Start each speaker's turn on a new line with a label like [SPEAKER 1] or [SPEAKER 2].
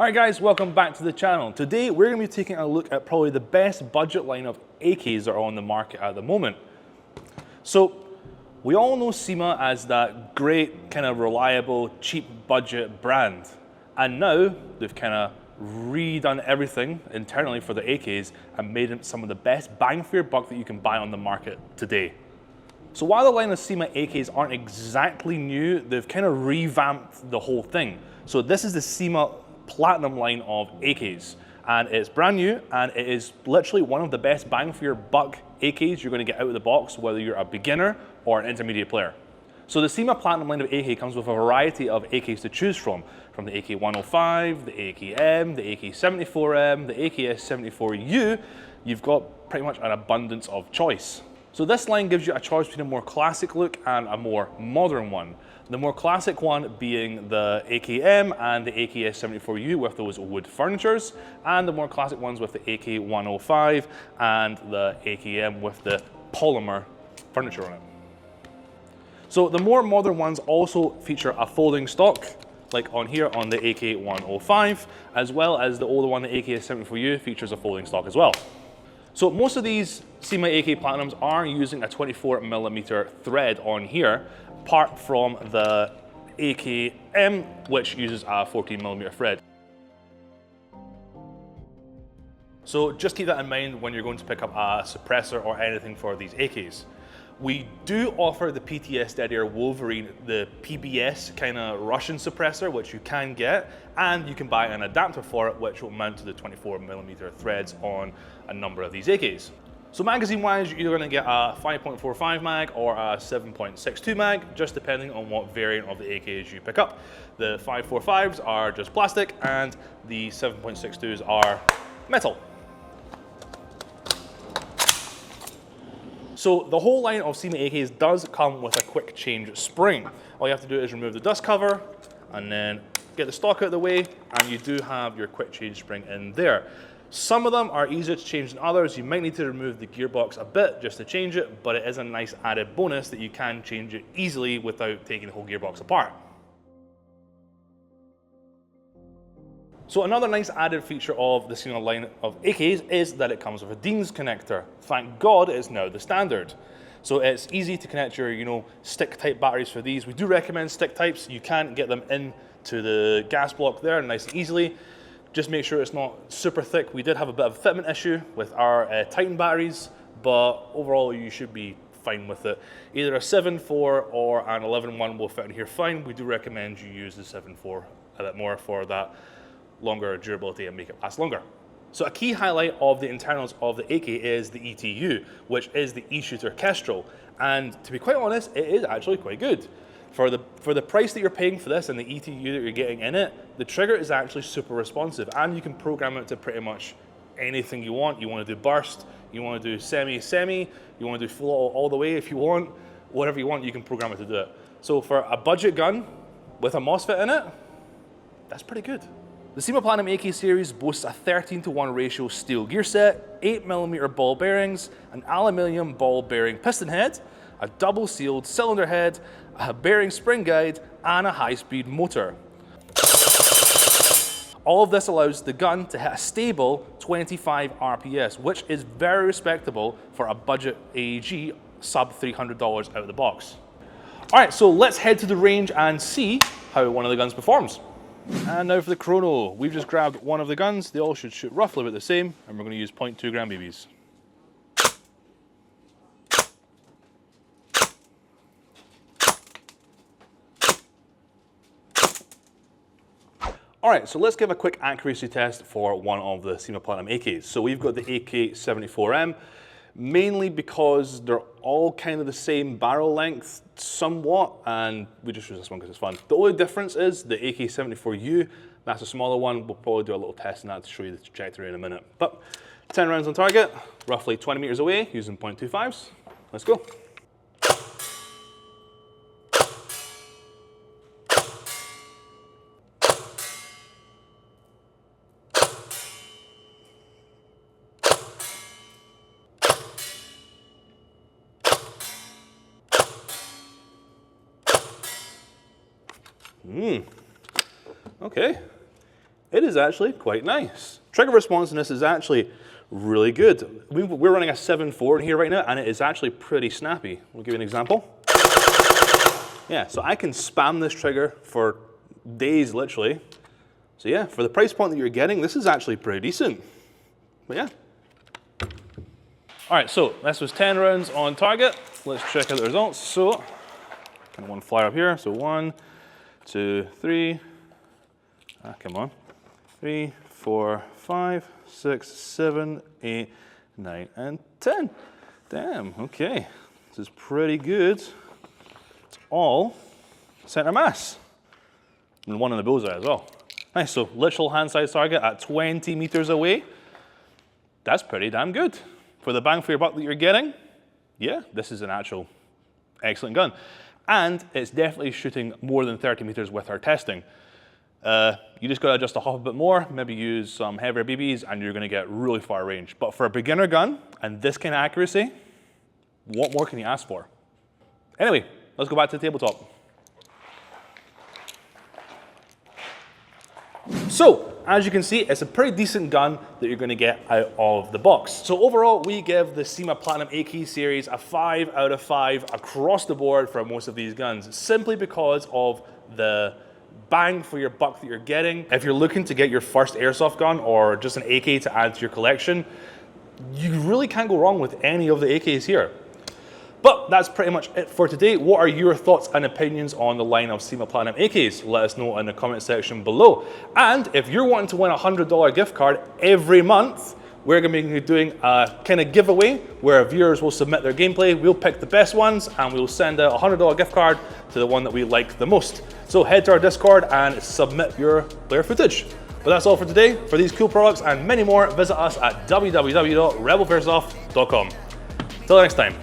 [SPEAKER 1] Alright guys, welcome back to the channel. Today we're going to be taking a look at probably the best budget line of AKs that are on the market at the moment. So we all know CYMA as that great kind of reliable, cheap budget brand. And now they've kind of redone everything internally for the AKs and made them some of the best bang for your buck that you can buy on the market today. So while the line of CYMA AKs aren't exactly new, they've kind of revamped the whole thing. So this is the CYMA Platinum line of AKs, and it's brand new, and it is literally one of the best bang for your buck AKs you're going to get out of the box, whether you're a beginner or an intermediate player. So the CYMA Platinum line of AK comes with a variety of AKs to choose from the AK-105, the AK-M, the AK-74M, the AKS-74U. You've got pretty much an abundance of choice. So this line gives you a choice between a more classic look and a more modern one. The more classic one being the AK-M and the AKS-74U with those wood furnitures, and the more classic ones with the AK-105 and the AK-M with the polymer furniture on it. So the more modern ones also feature a folding stock, like on here on the AK-105, as well as the older one, the AKS-74U, features a folding stock as well. So most of these CYMA AK Platinums are using a 24mm thread on here, apart from the AK-M, which uses a 14mm thread. So just keep that in mind when you're going to pick up a suppressor or anything for these AKs. We do offer the PTS Dead Air Wolverine, the PBS kind of Russian suppressor, which you can get, and you can buy an adapter for it, which will mount to the 24mm threads on a number of these AKs. So magazine-wise, you're either going to get a 5.45 mag or a 7.62 mag, just depending on what variant of the AKs you pick up. The 5.45s are just plastic, and the 7.62s are metal. So the whole line of CYMA AKs does come with a quick change spring. All you have to do is remove the dust cover and then get the stock out of the way, and you do have your quick change spring in there. Some of them are easier to change than others. You might need to remove the gearbox a bit just to change it, but it is a nice added bonus that you can change it easily without taking the whole gearbox apart. So another nice added feature of the CYMA line of AKs is that it comes with a Dean's connector. Thank God it's now the standard. So it's easy to connect your, stick type batteries for these. We do recommend stick types. You can get them into the gas block there nice and easily. Just make sure it's not super thick. We did have a bit of a fitment issue with our Titan batteries, but overall you should be fine with it. Either a 7.4 or an 11.1 will fit in here fine. We do recommend you use the 7.4 a bit more for that longer durability and make it last longer. So a key highlight of the internals of the AK is the ETU, which is the E-Shooter Kestrel. And to be quite honest, it is actually quite good. For the price that you're paying for this and the ETU that you're getting in it, the trigger is actually super responsive, and you can program it to pretty much anything you want. You want to do burst, you want to do semi, you want to do full all the way if you want. Whatever you want, you can program it to do it. So for a budget gun with a MOSFET in it, that's pretty good. The CYMA Platinum AK series boasts a 13:1 ratio steel gear set, 8mm ball bearings, an aluminium ball bearing piston head, a double sealed cylinder head, a bearing spring guide, and a high-speed motor. All of this allows the gun to hit a stable 25 RPS, which is very respectable for a budget AEG sub $300 out of the box. All right, so let's head to the range and see how one of the guns performs. And now for the Chrono. We've just grabbed one of the guns. They all should shoot roughly about the same, and we're going to use 0.2 gram BBs. All right, so let's give a quick accuracy test for one of the CYMA Platinum AKs. So we've got the AK-74M, mainly because they're all kind of the same barrel length somewhat, and we just use this one because it's fun. The only difference is the AK-74U, that's a smaller one. We'll probably do a little test on that to show you the trajectory in a minute. But 10 rounds on target, roughly 20 meters away, using 0.25s. Let's go. Okay, it is actually quite nice. Trigger responsiveness is actually really good. We're running a 7.4 in here right now, and it is actually pretty snappy. We'll give you an example. Yeah, so I can spam this trigger for days, literally. So yeah, for the price point that you're getting, this is actually pretty decent. But yeah. All right, so this was 10 rounds on target. Let's check out the results. So, kind of one flyer up here. So 1, 2, 3. Come on. 3, 4, 5, 6, 7, 8, 9, and 10. Damn, okay. This is pretty good. It's all center mass. And one in the bullseye as well. Nice, so literal hand size target at 20 meters away. That's pretty damn good. For the bang for your buck that you're getting, yeah, this is an actual excellent gun. And it's definitely shooting more than 30 meters with our testing. You just gotta adjust the hop a bit more, maybe use some heavier BBs, and you're gonna get really far range. But for a beginner gun, and this kind of accuracy, what more can you ask for? Anyway, let's go back to the tabletop. So, as you can see, it's a pretty decent gun that you're going to get out of the box. So overall, we give the CYMA Platinum AK series a 5 out of 5 across the board for most of these guns, simply because of the bang for your buck that you're getting. If you're looking to get your first airsoft gun or just an AK to add to your collection, you really can't go wrong with any of the AKs here. But that's pretty much it for today. What are your thoughts and opinions on the line of CYMA Platinum AKs? Let us know in the comment section below. And if you're wanting to win a $100 gift card every month, we're going to be doing a kind of giveaway where viewers will submit their gameplay. We'll pick the best ones and we'll send out a $100 gift card to the one that we like the most. So head to our Discord and submit your player footage. But that's all for today. For these cool products and many more, visit us at www.redwolfairsoft.com. Till next time.